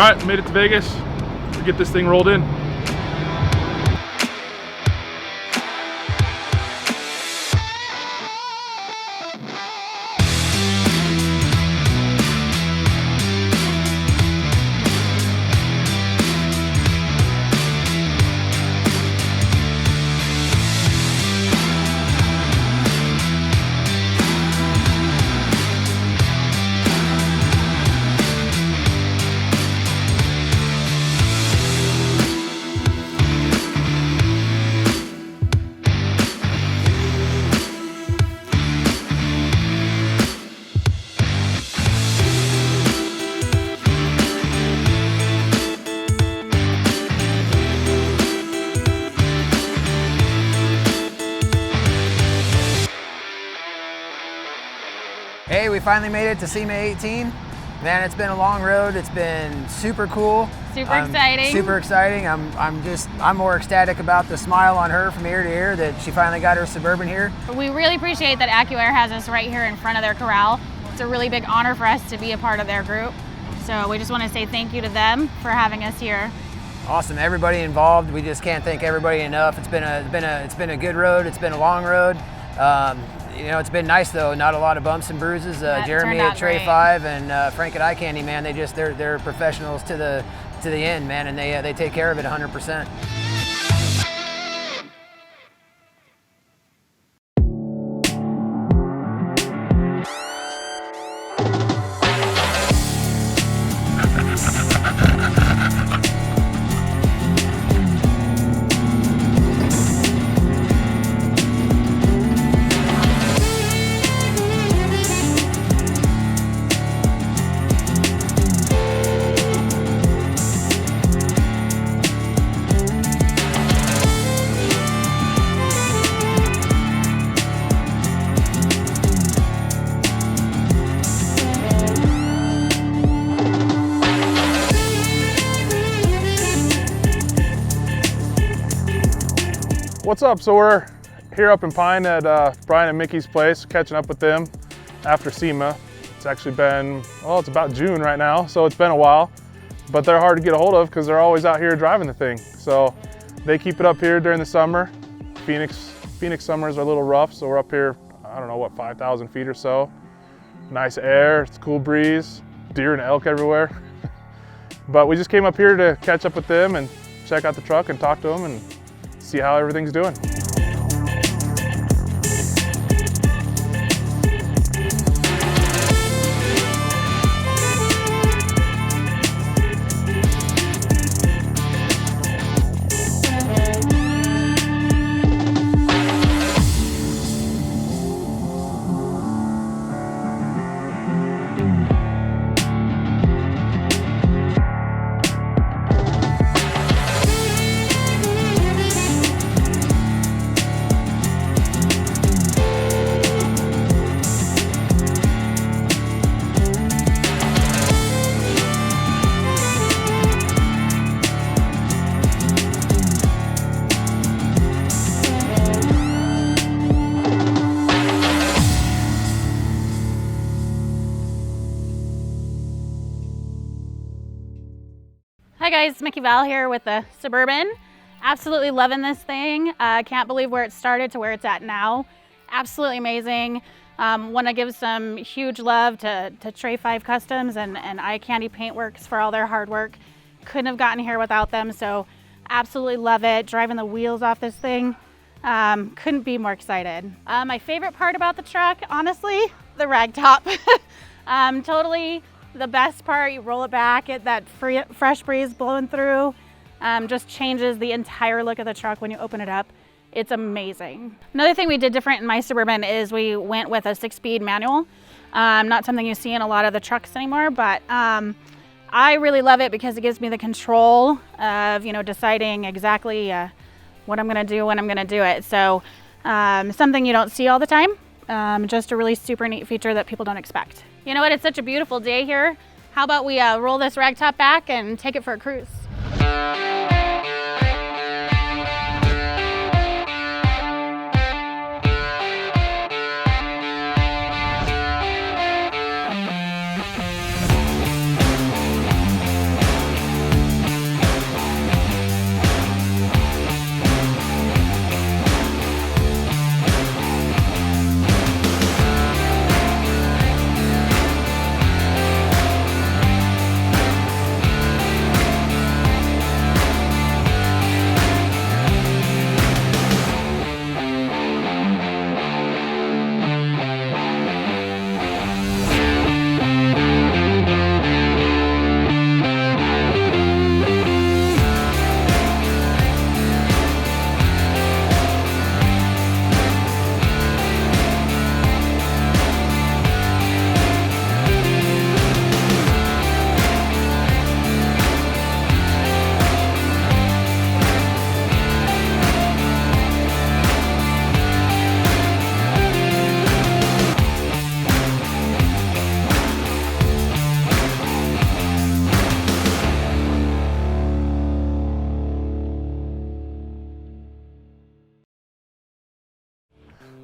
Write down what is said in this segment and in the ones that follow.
right, made it to Vegas. We get this thing rolled in. Hey, we finally made it to SEMA 18. Man, it's been a long road. It's been super cool. Super exciting. Super exciting. I'm more ecstatic about the smile on her from ear to ear that she finally got her Suburban here. We really appreciate that AccuAir has us right here in front of their corral. It's a really big honor for us to be a part of their group. So we just want to say thank you to them for having us here. Awesome, everybody involved. We just can't thank everybody enough. It's been a good road. It's been a long road. You know, it's been nice though. Not a lot of bumps and bruises. Jeremy at Tray 5 and Frank at Eye Candy, man. They're professionals to the end, man, and they take care of it 100%. What's up? So we're here up in Pine at Brian and Mickey's place, catching up with them after SEMA. It's actually been, well, it's about June right now, so it's been a while, but they're hard to get a hold of because they're always out here driving the thing. So they keep it up here during the summer. Phoenix summers are a little rough, so we're up here, I don't know, what, 5,000 feet or so. Nice air, it's a cool breeze, deer and elk everywhere. But we just came up here to catch up with them and check out the truck and talk to them and see how everything's doing. Hi guys, Mickey Val here with the Suburban. Absolutely loving this thing. Can't believe where it started to where it's at now. Absolutely amazing. Want to give some huge love to Tray 5 Customs and Eye Candy Paintworks for all their hard work. Couldn't have gotten here without them, so absolutely love it. Driving the wheels off this thing, couldn't be more excited. My favorite part about the truck, honestly, the rag top. Totally the best part. You roll it back, get that fresh breeze blowing through. Just changes the entire look of the truck when you open it up. It's amazing. Another thing we did different in my Suburban is we went with a 6-speed manual. Not something you see in a lot of the trucks anymore, but I really love it because it gives me the control of, you know, deciding exactly what I'm gonna do when I'm gonna do it. So something you don't see all the time. Just a really super neat feature that people don't expect. You know what, it's such a beautiful day here. How about we roll this rag top back and take it for a cruise?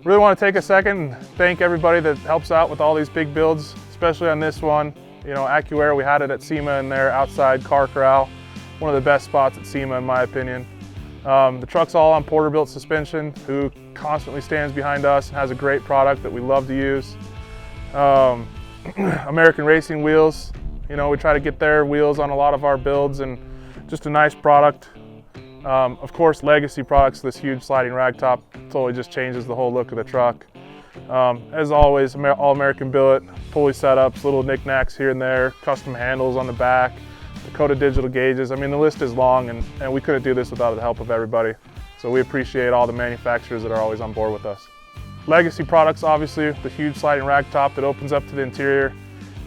Really want to take a second and thank everybody that helps out with all these big builds, especially on this one. You know, AccuAir, we had it at SEMA in their outside car corral. One of the best spots at SEMA in my opinion. The truck's all on Porter-built suspension, who constantly stands behind us and has a great product that we love to use. American Racing wheels, you know, we try to get their wheels on a lot of our builds, and just a nice product. Of course, Legacy products, this huge sliding rag top totally just changes the whole look of the truck. As always, all American billet, pulley setups, little knickknacks here and there, custom handles on the back, Dakota digital gauges. I mean, the list is long, and we couldn't do this without the help of everybody. So we appreciate all the manufacturers that are always on board with us. Legacy products, obviously, the huge sliding rag top that opens up to the interior.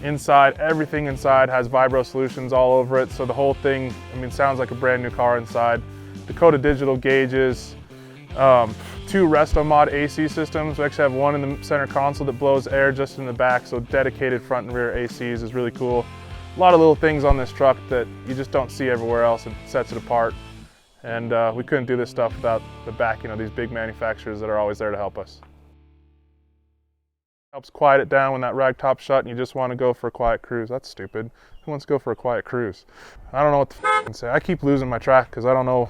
Inside, everything inside has vibro solutions all over it, so the whole thing, I mean, sounds like a brand new car inside. Dakota digital gauges, 2 Resto Mod AC systems. We actually have one in the center console that blows air just in the back, so dedicated front and rear ACs is really cool. A lot of little things on this truck that you just don't see everywhere else, and sets it apart. And we couldn't do this stuff without the backing of these big manufacturers that are always there to help us. Helps quiet it down when that rag top's shut and you just want to go for a quiet cruise. That's stupid. Who wants to go for a quiet cruise? I don't know what to say. I keep losing my track because I don't know